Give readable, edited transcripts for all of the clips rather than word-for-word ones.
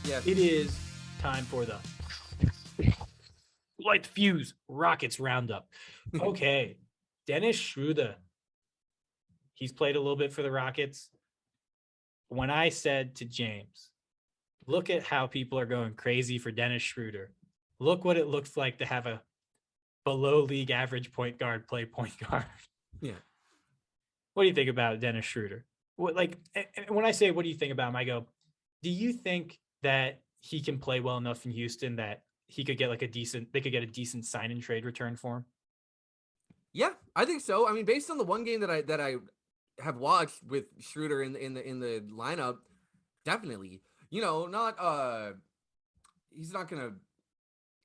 Yes. It is time for the light the fuse Rockets roundup. Okay, Dennis Schroder. He's played a little bit for the Rockets. When I said to James, look at how people are going crazy for Dennis Schroder. Look what it looks like to have a below league average point guard play point guard. Yeah. What do you think about Dennis Schroder? When I say what do you think about him, I go, do you think that he can play well enough in Houston that he could get they could get a decent sign and trade return for him? Yeah, I think so. I mean, based on the one game that I have watched with Schroeder in the lineup, definitely. Not he's not gonna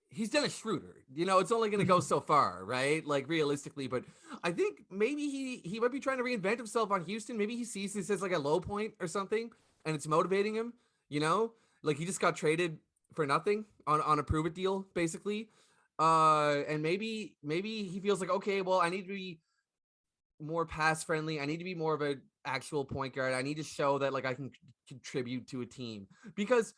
he's Dennis Schroeder. It's only gonna go so far, right? Like realistically, but I think maybe he might be trying to reinvent himself on Houston. Maybe he sees this as like a low point or something, and it's motivating him. Like he just got traded for nothing on a prove it deal, basically. And maybe he feels like, okay, well, I need to be more pass friendly. I need to be more of an actual point guard. I need to show that like I can contribute to a team, because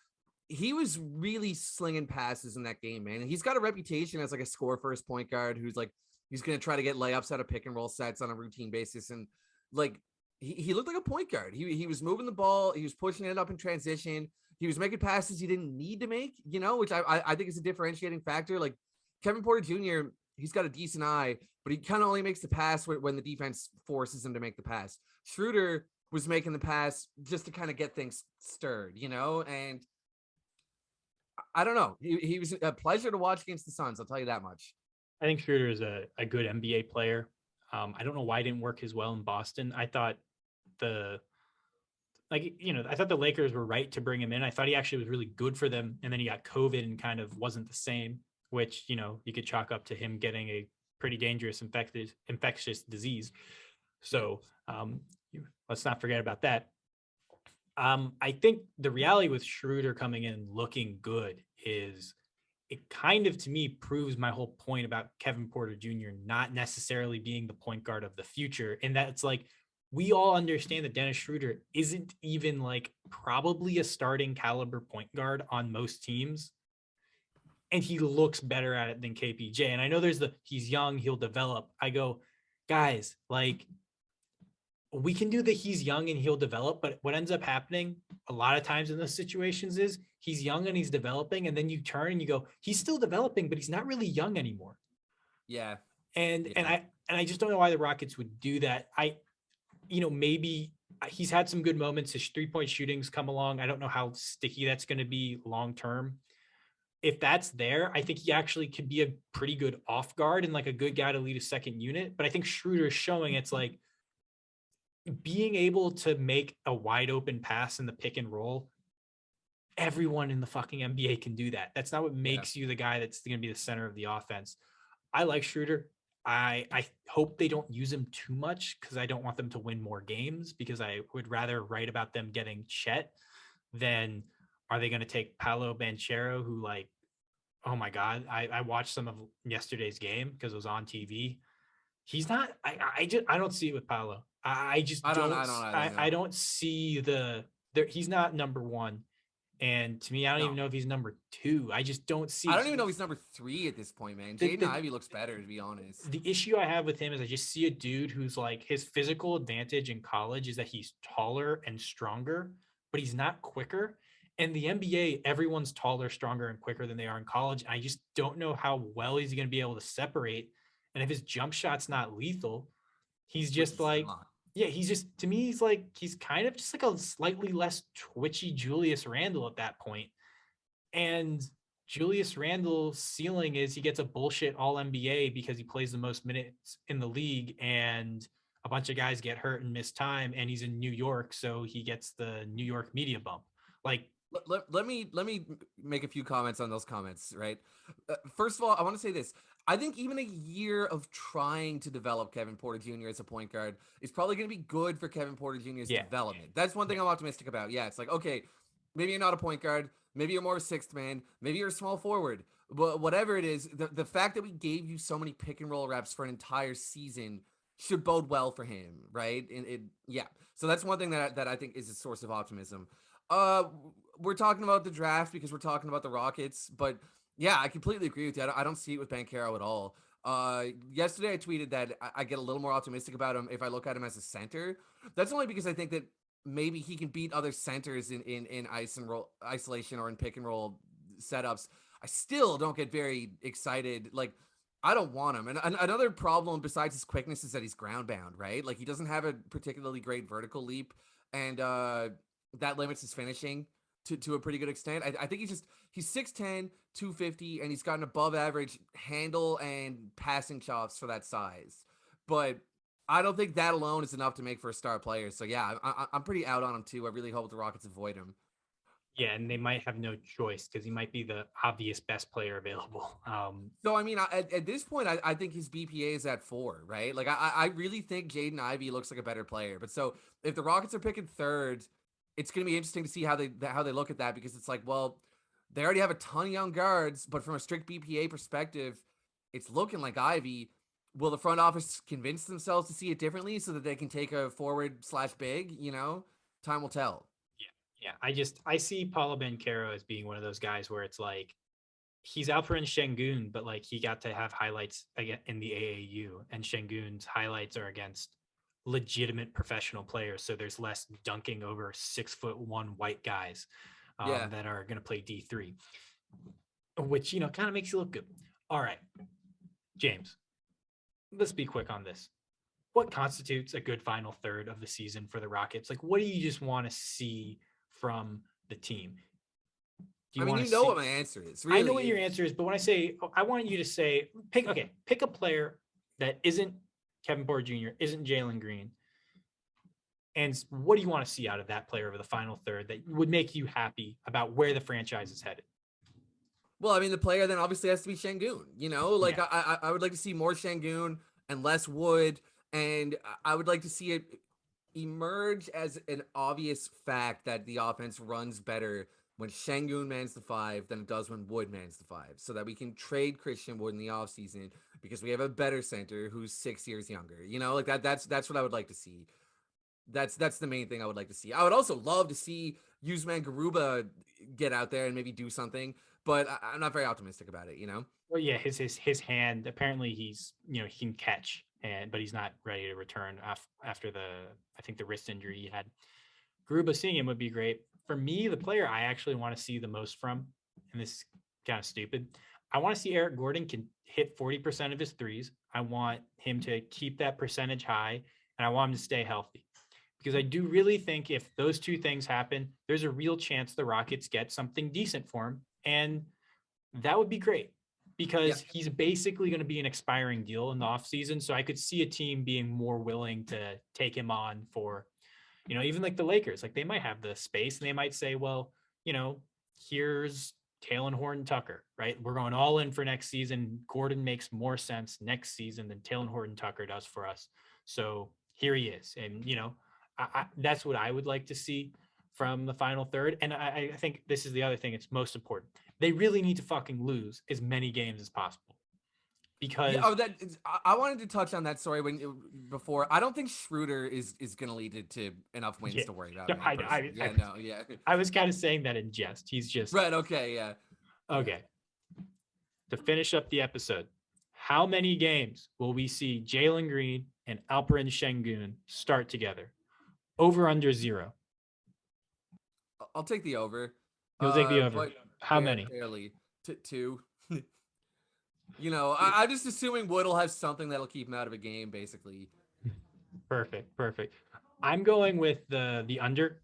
he was really slinging passes in that game, man. And he's got a reputation as like a score first point guard who's like, he's going to try to get layups out of pick and roll sets on a routine basis. And like, he looked like a point guard. He was moving the ball. He was pushing it up in transition. He was making passes he didn't need to make, which I think is a differentiating factor. Like Kevin Porter Jr., he's got a decent eye, but he kind of only makes the pass when the defense forces him to make the pass. Schroeder was making the pass just to kind of get things stirred, and I don't know. He was a pleasure to watch against the Suns. I'll tell you that much. I think Schroeder is a good NBA player. I don't know why it didn't work as well in Boston. I thought I thought the Lakers were right to bring him in. I thought he actually was really good for them. And then he got COVID and kind of wasn't the same, which, you could chalk up to him getting a pretty dangerous infectious disease. So let's not forget about that. I think the reality with Schroeder coming in looking good is it kind of, to me, proves my whole point about Kevin Porter Jr. not necessarily being the point guard of the future. And that it's like, we all understand that Dennis Schroeder isn't even like probably a starting caliber point guard on most teams. And he looks better at it than KPJ. And I know he's young, he'll develop. I go, guys, like, we can do the he's young and he'll develop, but what ends up happening a lot of times in those situations is he's young and he's developing, and then you turn and you go, he's still developing, but he's not really young anymore. Yeah. And I just don't know why the Rockets would do that. Maybe he's had some good moments. His 3-point shooting's come along. I don't know how sticky that's going to be long term. If that's there, I think he actually could be a pretty good off guard and like a good guy to lead a second unit. But I think Schroeder is showing it's like being able to make a wide open pass in the pick and roll. Everyone in the fucking NBA can do that. That's not what makes you the guy that's going to be the center of the offense. I like Schroeder. I hope they don't use him too much because I don't want them to win more games, because I would rather write about them getting Chet than are they going to take Paolo Banchero, who, like, oh my God, I watched some of yesterday's game because it was on TV. He's not, I don't see it with Paolo. I don't see he's not number one. And to me, I don't even know if he's number two. I just don't see. I don't even know if he's number 3 at this point, man. Jaden Ivey looks better, to be honest. The issue I have with him is I just see a dude who's like, his physical advantage in college is that he's taller and stronger, but he's not quicker. And the NBA, everyone's taller, stronger, and quicker than they are in college. I just don't know how well he's going to be able to separate. And if his jump shot's not lethal, he's just like, he's just, to me, he's kind of just like a slightly less twitchy Julius Randle at that point. And Julius Randle's ceiling is he gets a bullshit all NBA because he plays the most minutes in the league, and a bunch of guys get hurt and miss time, and he's in New York, so he gets the New York media bump. Like, let me make a few comments on those comments, right? First of all, I want to say this. I think even a year of trying to develop Kevin Porter Jr. as a point guard is probably going to be good for Kevin Porter Jr.'s development. That's one thing I'm optimistic about. Yeah, it's like, okay, maybe you're not a point guard. Maybe you're more a sixth man. Maybe you're a small forward. But whatever it is, the fact that we gave you so many pick and roll reps for an entire season should bode well for him, right? So that's one thing that I think is a source of optimism. we're talking about the draft because we're talking about the Rockets, but yeah, I completely agree with you. I don't see it with Banchero at all. Yesterday I tweeted that I get a little more optimistic about him if I look at him as a center. That's only because I think that maybe he can beat other centers in ice and roll isolation or in pick and roll setups. I still don't get very excited. Like, I don't want him. And another problem besides his quickness is that he's ground bound, right? Like, he doesn't have a particularly great vertical leap, and that limits his finishing to a pretty good extent. I think he's 6'10, 250, and he's got an above average handle and passing chops for that size. But I don't think that alone is enough to make for a star player. So yeah, I'm pretty out on him too. I really hope the Rockets avoid him. Yeah, and they might have no choice because he might be the obvious best player available. So I mean, at this point, I think his BPA is at 4, right? Like I really think Jaden Ivey looks like a better player. But so if the Rockets are picking third, it's going to be interesting to see how they look at that, because it's like, well, they already have a ton of young guards, but from a strict BPA perspective, it's looking like Ivy. Will the front office convince themselves to see it differently so that they can take a forward slash big? Time will tell. Yeah, I see Paulo Banchero as being one of those guys where it's like he's Alperen Sengun, but like he got to have highlights again in the AAU, and Sengun's highlights are against legitimate professional players. So there's less dunking over 6'1" white guys Yeah. that are going to play D3, which kind of makes you look good. All right, James, let's be quick on this. What constitutes a good final third of the season for the Rockets? Like, what do you just want to see from the team? Do I you mean, want you to know see? what my answer is. I know Really, what your answer is, but when I say, I want you to say, pick a player that isn't Kevin Porter Jr., isn't Jalen Green, and what do you want to see out of that player over the final third that would make you happy about where the franchise is headed? well, I mean, the player then obviously has to be Sengun. Like Yeah, I would like to see more Sengun and less Wood, and I would like to see it emerge as an obvious fact that the offense runs better when Sengun mans the 5 than it does when Wood mans the 5, so that we can trade Christian Wood in the offseason because we have a better center who's 6 years younger. Like that's what I would like to see. That's the main thing I would like to see. I would also love to see Usman Garuba get out there and maybe do something, but I'm not very optimistic about it. well, yeah, his hand apparently he can catch, but he's not ready to return after I think the wrist injury he had. Garuba, seeing him would be great. For me, the player I actually want to see the most from, and this is kind of stupid, I want to see Eric Gordon can hit 40% of his threes. I want him to keep that percentage high, and I want him to stay healthy. Because I do really think if those two things happen, there's a real chance the Rockets get something decent for him. And that would be great Yeah. because he's basically going to be an expiring deal in the offseason. So I could see a team being more willing to take him on for, even like the Lakers, like they might have the space and they might say, well, here's Taylor Horton Tucker, right? We're going all in for next season. Gordon makes more sense next season than Taylor Horton Tucker does for us. So here he is. And, that's what I would like to see from the final third. And I think this is the other thing. It's most important. They really need to fucking lose as many games as possible Yeah, because I wanted to touch on that story before. I don't think Schroder is going to lead to enough wins yeah, to worry about, no, man. Personally. Yeah, no, yeah. I was kind of saying that in jest. He's just Right. Okay. Yeah. Yeah. okay. To finish up the episode, how many games will we see Jalen Green and Alperen Sengun start together? Over under 0. I'll take the over. You'll take the over. But How many? barely two. I'm just assuming Wood will have something that'll keep him out of a game, basically. Perfect. I'm going with the under.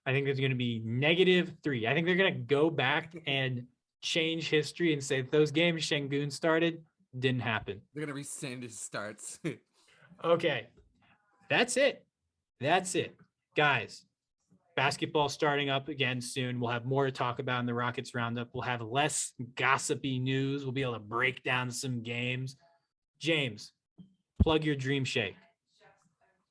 I think there's going to be -3. I think they're going to go back and change history and say those games Sengun started didn't happen. They're gonna rescind his starts. Okay, that's it. Guys. Basketball starting up again soon. We'll have more to talk about in the Rockets roundup. We'll have less gossipy news. We'll be able to break down some games. James, plug your dream shake.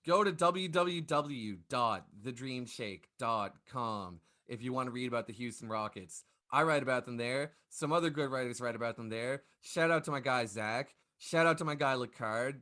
Go to www.thedreamshake.com if you want to read about the Houston Rockets. I write about them there. Some other good writers write about them there. Shout out to my guy Zach. Shout out to my guy Licard.